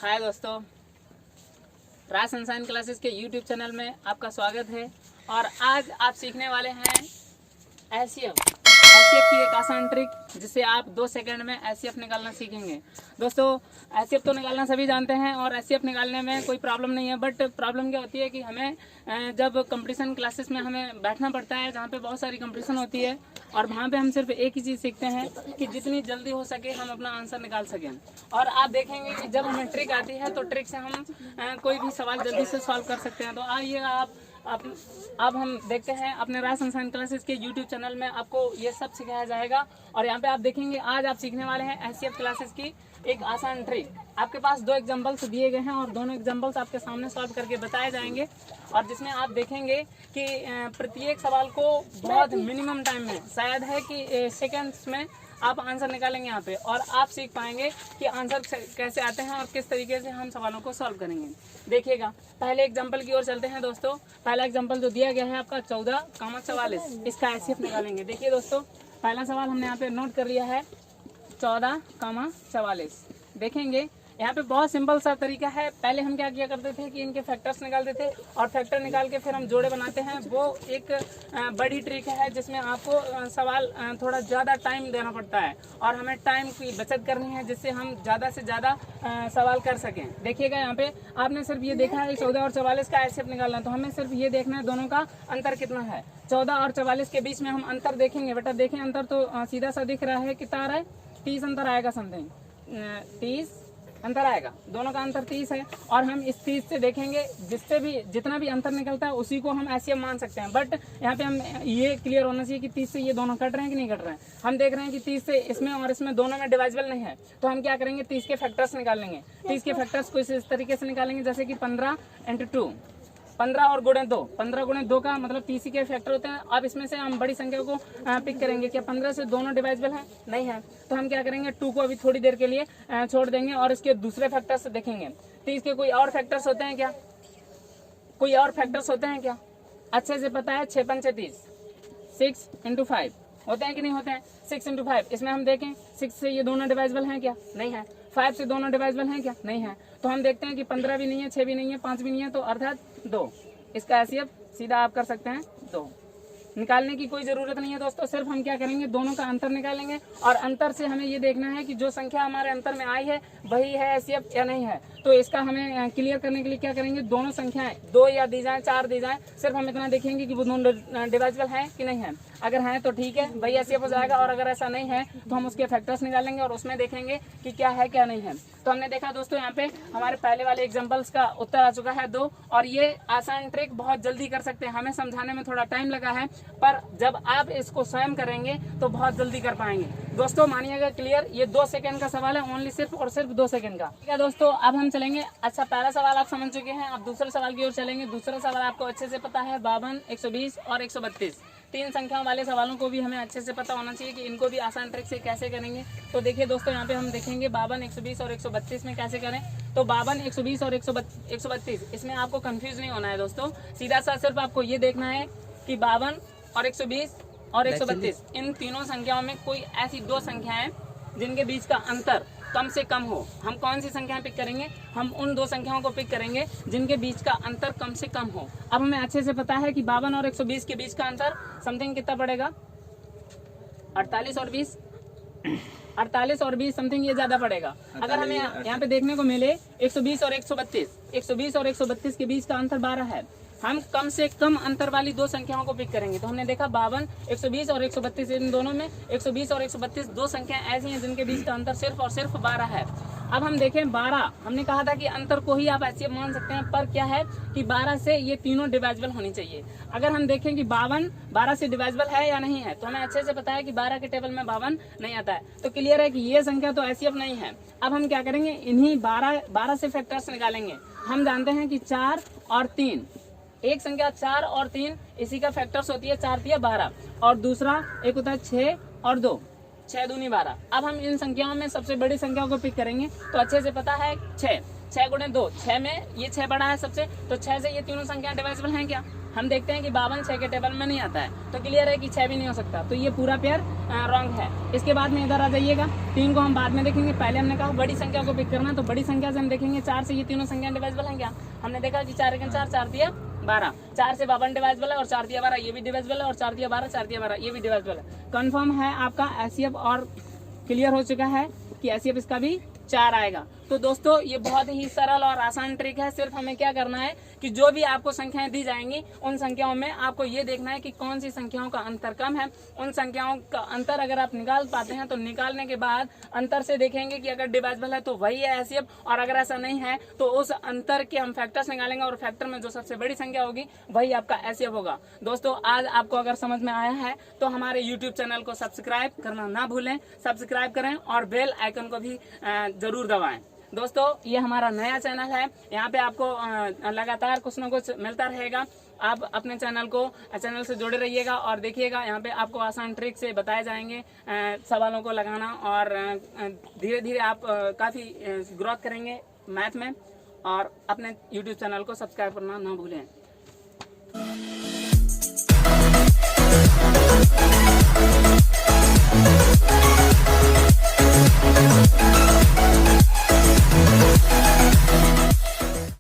हाय दोस्तों, राज sunshine classes के YouTube channel में आपका स्वागत है। और आज आप सीखने वाले हैं एचसीएफ की एक आसान ट्रिक जिससे आप 2 सेकंड में एचसीएफ निकालना सीखेंगे। दोस्तों, एचसीएफ तो निकालना सभी जानते हैं और एचसीएफ निकालने में कोई प्रॉब्लम नहीं है, बट प्रॉब्लम क्या होती है कि हमें जब कंपटीशन क्लासेस में हमें बैठना पड़ता है जहाँ पे बहुत सारी कंपटीशन होती है और वहाँ पे हम सिर्फ एक ही चीज़ सीखते हैं कि जितनी जल्दी हो सके हम अपना आंसर निकाल सकें। और आप देखेंगे कि जब हमें ट्रिक आती है तो ट्रिक से हम कोई भी सवाल जल्दी से सॉल्व कर सकते हैं। तो आइए अब हम देखते हैं अपने राज सनशाइन क्लासेस के यूट्यूब चैनल में आपको ये सब सिखाया जाएगा। और यहाँ पे आप देखेंगे आज आप सीखने वाले हैं एचसीएफ क्लासेस की एक आसान ट्रिक। आपके पास 2 एग्जाम्पल्स दिए गए हैं और दोनों एग्जाम्पल्स आपके सामने सॉल्व करके बताए जाएंगे और जिसमें आप देखेंगे कि प्रत्येक सवाल को बहुत मिनिमम टाइम में, शायद है कि सेकेंड्स में आप आंसर निकालेंगे यहाँ पे, और आप सीख पाएंगे कि आंसर कैसे आते हैं और किस तरीके से हम सवालों को सॉल्व करेंगे। देखिएगा, पहले एग्जांपल की ओर चलते हैं दोस्तों। पहला एग्जांपल जो दिया गया है आपका 14,44, इसका एचसीएफ निकालेंगे। देखिए दोस्तों, पहला सवाल हमने यहाँ पे नोट कर लिया है 14,44। देखेंगे यहाँ पे बहुत सिंपल सा तरीका है। पहले हम क्या किया करते थे कि इनके फैक्टर्स निकालते थे और फैक्टर निकाल के फिर हम जोड़े बनाते हैं। वो एक बड़ी ट्रिक है जिसमें आपको सवाल थोड़ा ज़्यादा टाइम देना पड़ता है और हमें टाइम की बचत करनी है जिससे हम ज़्यादा से ज़्यादा सवाल कर सकें। देखिएगा, यहाँ पे आपने सिर्फ ये देखा है 14 और 44 का एचसीएफ निकालना, तो हमें सिर्फ ये देखना है दोनों का अंतर कितना है। 14 और 44 के बीच में हम अंतर देखेंगे। बेटा देखें, अंतर तो सीधा सा दिख रहा है, कितना आ रहा है? 30 अंतर आएगा, समथिंग 30 अंतर आएगा। दोनों का अंतर 30 है और हम इस 30 से देखेंगे जिससे भी जितना भी अंतर निकलता है उसी को हम एचसीएफ मान सकते हैं। बट यहाँ पे हम ये क्लियर होना चाहिए कि 30 से ये दोनों कट रहे हैं कि नहीं कट रहे हैं। हम देख रहे हैं कि 30 से इसमें और इसमें दोनों में डिवाइजेबल नहीं है, तो हम क्या करेंगे, 30 के फैक्टर्स निकाल लेंगे। 30 के फैक्टर्स को इस तरीके से निकालेंगे जैसे कि 15 × 2, 15 और गुणे 2, 15 गुणे 2 का मतलब 30 के फैक्टर होते हैं। अब इसमें से हम बड़ी संख्या को पिक करेंगे। क्या 15 से दोनों डिवाइजेबल हैं? नहीं है, तो हम क्या करेंगे, 2 को अभी थोड़ी देर के लिए छोड़ देंगे और इसके दूसरे फैक्टर से देखेंगे। 30 के कोई और फैक्टर्स होते हैं क्या? कोई और फैक्टर्स होते हैं क्या? अच्छे से पता है, 6 × 5 = 30, 6 × 5 होते हैं कि नहीं होते हैं? 6 × 5, इसमें हम देखें 6 से ये दोनों डिवाइजेबल हैं क्या? नहीं है। 5 से दोनों डिवाइजेबल हैं क्या? नहीं है। तो हम देखते हैं कि 15 भी नहीं है, 6 भी नहीं है, 5 भी नहीं है, तो अर्थात 2। इसका एचसीएफ सीधा आप कर सकते हैं 2। निकालने की कोई जरूरत नहीं है दोस्तों, सिर्फ हम क्या करेंगे, दोनों का अंतर निकालेंगे और अंतर से हमें ये देखना है कि जो संख्या हमारे अंतर में आई है वही है एचसीएफ या नहीं है। तो इसका हमें क्लियर करने के लिए क्या करेंगे, दोनों संख्याएं 2 या दी जाए, 4 दी जाए, सिर्फ हम इतना देखेंगे कि वो दोनों डिवाइजेबल हैं कि नहीं है। अगर है तो ठीक है, वही एचसीएफ हो जाएगा, और अगर ऐसा नहीं है तो हम उसके फैक्टर्स निकालेंगे और उसमें देखेंगे कि क्या है क्या नहीं है। तो हमने देखा दोस्तों, यहाँ पे हमारे पहले वाले एग्जाम्पल्स का उत्तर आ चुका है 2, और ये आसान ट्रिक बहुत जल्दी कर सकते हैं। हमें समझाने में थोड़ा टाइम लगा है, पर जब आप इसको स्वयं करेंगे तो बहुत जल्दी कर पाएंगे। दोस्तों मानिएगा क्लियर, ये 2 सेकंड का सवाल है, ओनली सिर्फ और सिर्फ 2 सेकंड का। ठीक है दोस्तों, अब हम चलेंगे। अच्छा, पहला सवाल आप समझ चुके हैं, अब दूसरे सवाल की ओर चलेंगे। दूसरा सवाल आपको अच्छे से पता है, 52, 120 और 132। 3 संख्याओं वाले सवालों को भी हमें अच्छे से पता होना चाहिए कि इनको भी आसान ट्रिक से कैसे करेंगे। तो देखिए दोस्तों, यहाँ पे हम देखेंगे 52, 120 और 132 में कैसे करें। तो 52, 120 और 132, इसमें आपको कंफ्यूज नहीं होना है दोस्तों। सीधा सा सिर्फ आपको ये देखना है कि 52 और 120 और 132, इन तीनों संख्याओं में कोई ऐसी 2 संख्याएं जिनके बीच का अंतर कम से कम हो। हम कौन सी संख्याएं पिक करेंगे? हम उन 2 संख्याओं को पिक करेंगे जिनके बीच का अंतर कम से कम हो। अब हमें अच्छे से पता है कि 52 और 120 के बीच का अंतर समथिंग कितना पड़ेगा, 48 और 20, 48 और 20 समथिंग ये ज्यादा पड़ेगा। अगर हमें यहाँ पे देखने को मिले 120 और 132, 120 और 132 के बीच का अंतर 12 है, हम कम से कम अंतर वाली 2 संख्याओं को पिक करेंगे। तो हमने देखा 52, 120 और 132, इन दोनों में 120 और 132 2 संख्याएं ऐसी हैं जिनके बीच का अंतर सिर्फ और सिर्फ 12 है। अब हम देखें 12, हमने कहा था कि अंतर को ही आप एचसीएफ मान सकते हैं, पर क्या है कि 12 से ये तीनों डिवाइजेबल होनी चाहिए। अगर हम देखें कि 52 12 से डिवाइजेबल है या नहीं है, तो हमें अच्छे से पता है कि 12 के टेबल में 52 नहीं आता है, तो क्लियर है कि ये संख्या तो एचसीएफ नहीं है। अब हम क्या करेंगे, इन्हीं 12 से फैक्टर्स निकालेंगे। हम जानते हैं कि 4 और 3, एक संख्या 4 और 3 इसी का फैक्टर्स होती है, 4 × 12, और दूसरा एक होता है 6 और 2, 6 दूनी 12। अब हम इन संख्याओं में सबसे बड़ी संख्या को पिक करेंगे, तो अच्छे से पता है 6 गुणे 2, 6 में ये 6 बड़ा है सबसे, तो 6 से ये तीनों संख्या डिवाइजेबल हैं क्या? हम देखते हैं कि 52 6 के टेबल में नहीं आता है, तो क्लियर है कि 6 भी नहीं हो सकता, तो ये पूरा पेयर रॉन्ग है। इसके बाद में इधर आ जाइएगा, 3 को हम बाद में देखेंगे। पहले हमने कहा बड़ी संख्या को पिक करना, तो बड़ी संख्या से हम देखेंगे 4 से ये तीनों संख्या डिवाइजेबल हैं क्या। हमने देखा कि 4 1 4, 4 दिया 12, 4 से 52 डिवाइजेबल है, और 4 दिया 12 ये भी डिवाइजेबल है, और 4 दिया 12, 4 दिया 12 ये भी डिवाइजेबल है। कन्फर्म है आपका एचसीएफ और क्लियर हो चुका है कि एचसीएफ इसका भी 4 आएगा। तो दोस्तों ये बहुत ही सरल और आसान ट्रिक है। सिर्फ हमें क्या करना है कि जो भी आपको संख्याएं दी जाएंगी उन संख्याओं में आपको ये देखना है कि कौन सी संख्याओं का अंतर कम है। उन संख्याओं का अंतर अगर आप निकाल पाते हैं तो निकालने के बाद अंतर से देखेंगे कि अगर डिवाइजेबल है तो वही है एचसीएफ, और अगर ऐसा नहीं है तो उस अंतर के हम फैक्टर्स निकालेंगे, और फैक्टर में जो सबसे बड़ी संख्या होगी वही आपका एचसीएफ होगा। दोस्तों आज आपको अगर समझ में आया है तो हमारे यूट्यूब चैनल को सब्सक्राइब करना ना भूलें, सब्सक्राइब करें और बेल आइकन को भी जरूर दबाएं। दोस्तों ये हमारा नया चैनल है, यहाँ पे आपको लगातार कुछ ना कुछ मिलता रहेगा। आप अपने चैनल से जुड़े रहिएगा और देखिएगा, यहाँ पे आपको आसान ट्रिक से बताए जाएंगे सवालों को लगाना, और धीरे धीरे आप काफ़ी ग्रोथ करेंगे मैथ में। और अपने YouTube चैनल को सब्सक्राइब करना ना भूलें।